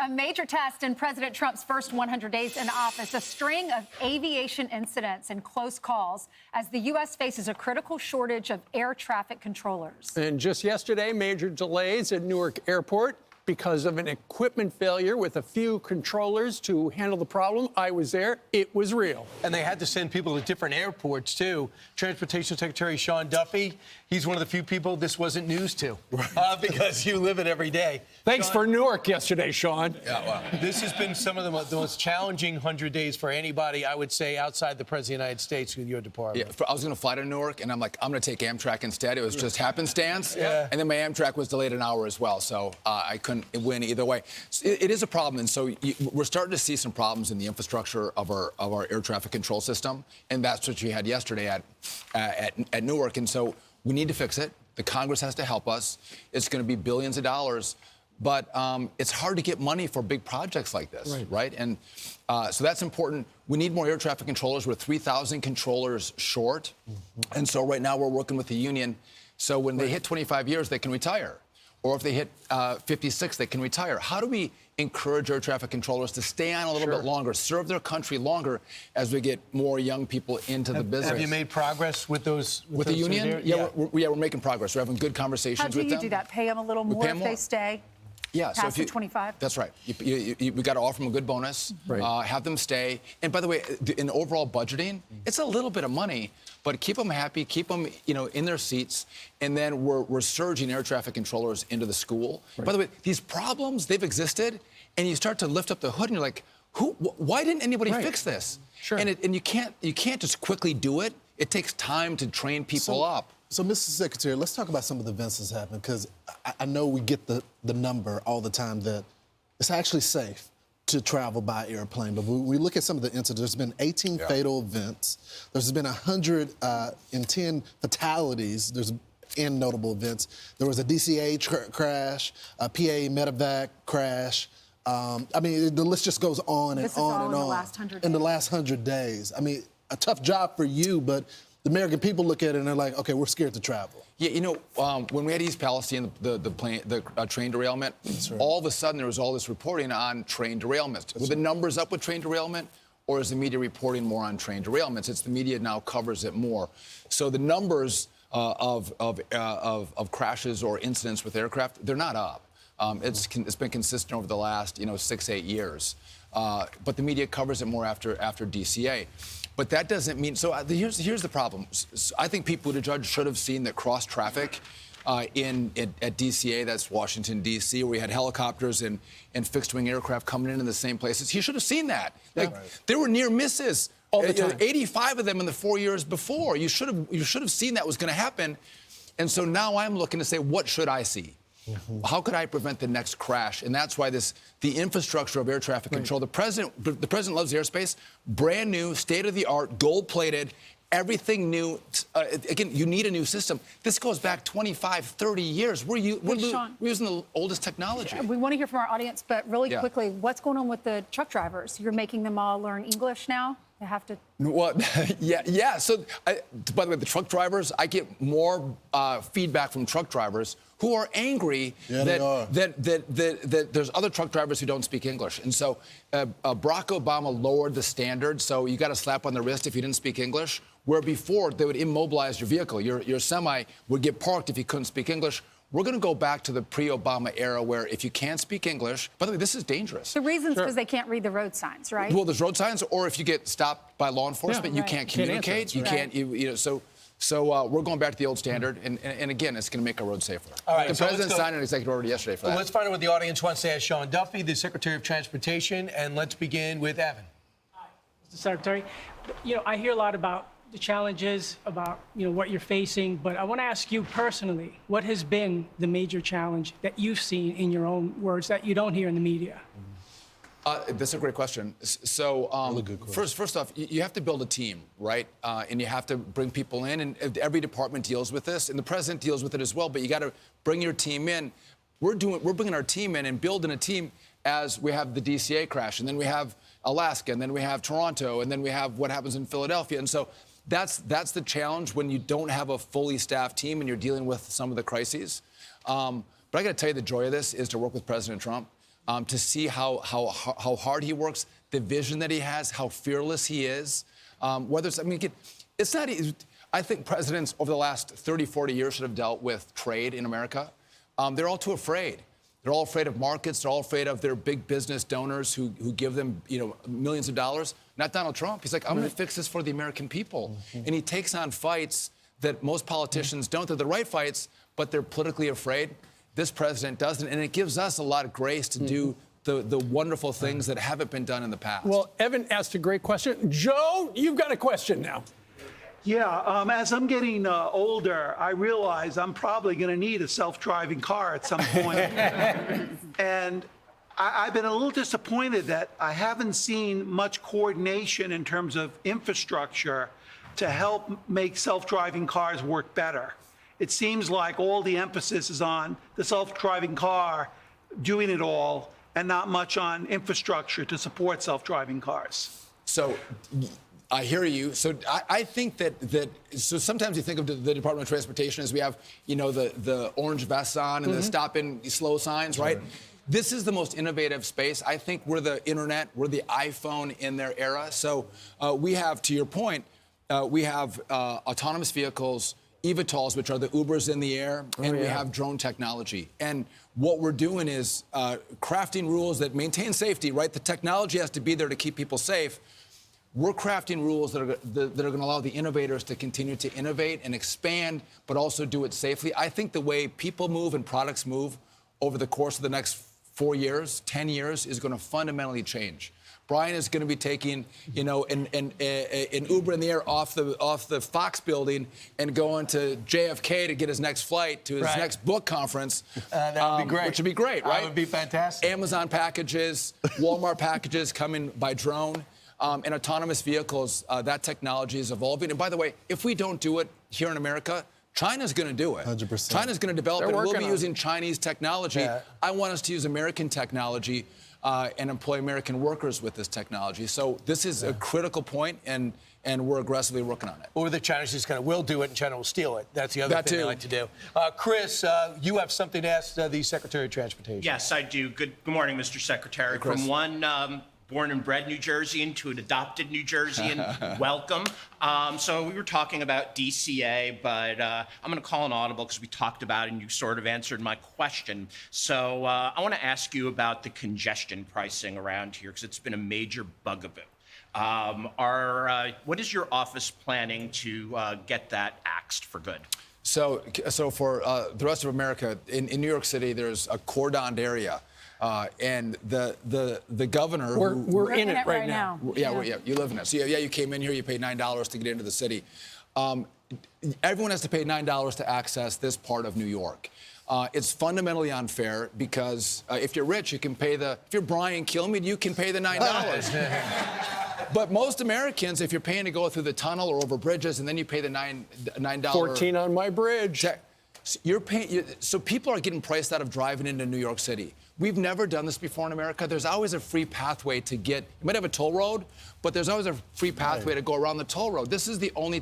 A major test in President Trump's first 100 days in office, a string of aviation incidents and close calls as the U.S. faces a critical shortage of air traffic controllers. And just yesterday, major delays at Newark Airport because of an equipment failure with a few controllers to handle the problem. I was there. It was real. And they had to send people to different airports, too. Transportation Secretary Sean Duffy, he's one of the few people this wasn't news to because you live it every day. Thanks Sean, for Newark yesterday, Sean. Yeah, well, this has been some of the most challenging 100 days for anybody, I would say, outside the President of the United States with your department. Yeah, I was going to fly to Newark, and I'm like, I'm going to take Amtrak instead. It was just happenstance. Yeah. And then my Amtrak was delayed an hour as well, so I couldn't win either way. So it is a problem, and so we're starting to see some problems in the infrastructure of our air traffic control system, and that's what you had yesterday at Newark, and so we need to fix it. The Congress has to help us. It's going to be billions of dollars. But it's hard to get money for big projects like this, right? And so that's important. We need more air traffic controllers. We're 3,000 controllers short. And so right now we're working with the union. So when they hit 25 years, they can retire. Or if they hit 56, they can retire. How do we encourage air traffic controllers to stay on a little bit longer, serve their country longer as we get more young people into the business? Have you made progress with those? With the union? Yeah, we're making progress. We're having good conversations with them. How do you do that? Pay them a little more if they stay? Yeah, past the 25? That's right. We got to offer them a good bonus, have them stay. And by the way, in overall budgeting, it's a little bit of money, but keep them happy, keep them, in their seats. And then we're surging air traffic controllers into the school. By the way, these problems, they've existed, and you start to lift up the hood, and you're like, why didn't anybody fix this? Sure. And you can't just quickly do it. It takes time to train people up. So, Mr. Secretary, let's talk about some of the events that's happened, because I know we get the number all the time that it's actually safe to travel by airplane. But we look at some of the incidents. There's been 18 fatal events. There's been 110 fatalities. There's in notable events. There was a DCA crash, a PA medevac crash. I mean, the list just goes on and on and on. In the last 100 days. In the last 100 days. I mean, a tough job for you, but the American people look at it and they're like, okay, we're scared to travel. Yeah, when we had East Palestine, the train derailment, all of a sudden there was all this reporting on train derailments. Were the numbers up with train derailment, or is the media reporting more on train derailments? It's the media now covers it more. So the numbers of crashes or incidents with aircraft, they're not up. It's been consistent over the last 6-8 years, but the media covers it more after DCA. But that doesn't mean, so here's the problem. I think people to judge should have seen that cross traffic at DCA, that's Washington, D.C., where we had helicopters and fixed-wing aircraft coming in the same places. He should have seen that. There were near misses. All the time. 85 of them in the 4 years before. You should have seen that was going to happen. And so now I'm looking to say, what should I see? How could I prevent the next crash? And that's why the infrastructure of air traffic control, the president loves airspace, brand new, state-of-the-art, gold-plated, everything new. Again, you need a new system. This goes back 25, 30 years. We're using the oldest technology. We want to hear from our audience, but really quickly, what's going on with the truck drivers? You're making them all learn English now? They have to... Well, yeah. So, by the way, the truck drivers, I get more feedback from truck drivers who are angry that there's other truck drivers who don't speak English. And so Barack Obama lowered the standard, so you got a slap on the wrist if you didn't speak English, where before they would immobilize your vehicle. Your semi would get parked if you couldn't speak English. We're going to go back to the pre-Obama era where if you can't speak English, by the way, this is dangerous. The reason's because they can't read the road signs, right? Well, there's road signs, or if you get stopped by law enforcement, you can't communicate. You can't, So we're going back to the old standard, and again, it's going to make our roads safer. All right, the president signed an executive order yesterday for that. Let's find out what the audience wants to ask Sean Duffy, the Secretary of Transportation, and let's begin with Evan. Hi, Mr. Secretary. I hear a lot about the challenges, about what you're facing, but I want to ask you personally, what has been the major challenge that you've seen in your own words that you don't hear in the media? That's a great question. So, really good question. First off, you have to build a team, right? And you have to bring people in, and every department deals with this, and the president deals with it as well. But you got to bring your team in. We're bringing our team in and building a team as we have the DCA crash, and then we have Alaska, and then we have Toronto, and then we have what happens in Philadelphia, and so. That's the challenge when you don't have a fully staffed team and you're dealing with some of the crises. But I got to tell you, the joy of this is to work with President Trump. to see how hard he works, the vision that he has, how fearless he is. Whether it's, I mean, it's not easy. I think presidents over the last 30, 40 years should have dealt with trade in America. They're all too afraid. They're all afraid of markets. They're all afraid of their big business donors who give them, millions of dollars. Not Donald Trump. He's like, I'm going to fix this for the American people. And he takes on fights that most politicians don't. They're the right fights, but they're politically afraid. This president doesn't, and it gives us a lot of grace to do the wonderful things that haven't been done in the past. Well, Evan asked a great question. Joe, you've got a question now. Yeah, as I'm getting older, I realize I'm probably going to need a self-driving car at some point. And I've been a little disappointed that I haven't seen much coordination in terms of infrastructure to help make self-driving cars work better. It seems like all the emphasis is on the self-driving car doing it all and not much on infrastructure to support self-driving cars. So I hear you. So I think that so sometimes you think of the Department of Transportation as we have, the orange vests on and the stop and slow signs, right? This is the most innovative space. I think we're the internet, we're the iPhone in their era. So we have, to your point, we have autonomous vehicles, eVTOLs, which are the Ubers in the air, and we have drone technology. And what we're doing is crafting rules that maintain safety, right? The technology has to be there to keep people safe. We're crafting rules that are going to allow the innovators to continue to innovate and expand, but also do it safely. I think the way people move and products move over the course of the next 4 years, 10 years, is going to fundamentally change. Brian is going to be taking, an Uber in the air off the Fox building and going to JFK to get his next flight to his next book conference. That would be great. Which would be great, right? That would be fantastic. Amazon packages, Walmart packages coming by drone. And autonomous vehicles, that technology is evolving. And by the way, if we don't do it here in America, China's going to do it. 100%. China's going to develop it. We'll be using Chinese technology. Yeah. I want us to use American technology and employ American workers with this technology. So this is a critical point, and we're aggressively working on it. Or the Chinese just will do it and China will steal it. That's the other thing they like to do. Chris, you have something to ask the Secretary of Transportation. Yes, I do. Good morning, Mr. Secretary. Hey, Chris. From one born and bred New Jerseyan to an adopted New Jerseyan, welcome. So we were talking about DCA, but I'm going to call an audible because we talked about it and you sort of answered my question. So I want to ask you about the congestion pricing around here because it's been a major bugaboo. What is your office planning to get that axed for good? So for the rest of America, in New York City, there's a cordoned area. And the governor... We're in it right now. Yeah, you live in it. So you came in here, you paid $9 to get into the city. Everyone has to pay $9 to access this part of New York. It's fundamentally unfair because if you're rich, you can pay if you're Brian Kilmeade, you can pay the $9. But most Americans, if you're paying to go through the tunnel or over bridges and then you pay the $9... 14 on my bridge. You're paying, so people are getting priced out of driving into New York City. We've never done this before in America. There's always a free pathway to get, you might have a toll road, but there's always a free pathway to go around the toll road. This is the only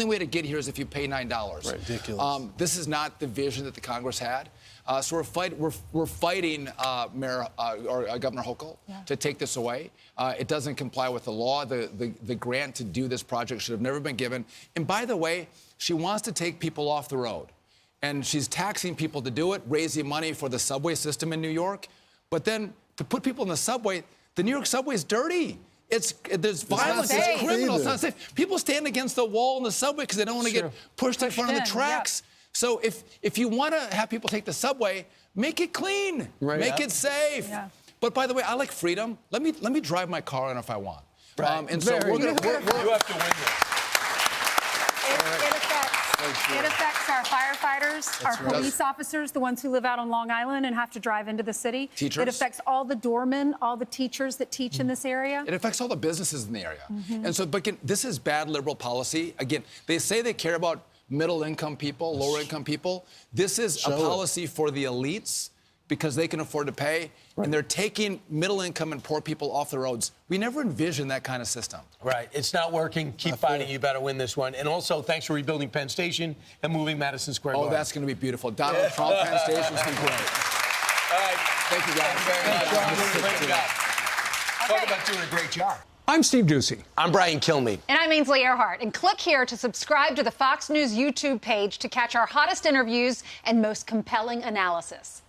way to get here is if you pay $9. Ridiculous. This is not the vision that the Congress had. So we're fighting Governor Hochul to take this away. It doesn't comply with the law. The grant to do this project should have never been given. And by the way, she wants to take people off the road. And she's taxing people to do it, raising money for the subway system in New York. But then to put people in the subway, the New York subway is dirty. There's violence, it's criminal, it's not safe. People stand against the wall in the subway because they don't want to get pushed in front of the tracks. Yeah. So if you want to have people take the subway, make it clean, make it safe. Yeah. But by the way, I like freedom. Let me drive my car in if I want. Right. And so we're going to... You have to win this. It affects our firefighters, our police officers, the ones who live out on Long Island and have to drive into the city. Teachers. It affects all the doormen, all the teachers that teach in this area. It affects all the businesses in the area. And so, but again, this is bad liberal policy. Again, they say they care about middle-income people, lower-income people. This is a policy for the elites because they can afford to pay, and they're taking middle-income and poor people off the roads. We never envisioned that kind of system. Right. It's not working. Keep fighting. You better win this one. And also, thanks for rebuilding Penn Station and moving Madison Square Garden. Oh, that's going to be beautiful. Donald Trump, Penn Station's been great. All right. Thank you, guys. Great job. Talk about doing a great job. I'm Steve Ducey. I'm Brian Kilmeade. And I'm Ainsley Earhart. And click here to subscribe to the Fox News YouTube page to catch our hottest interviews and most compelling analysis.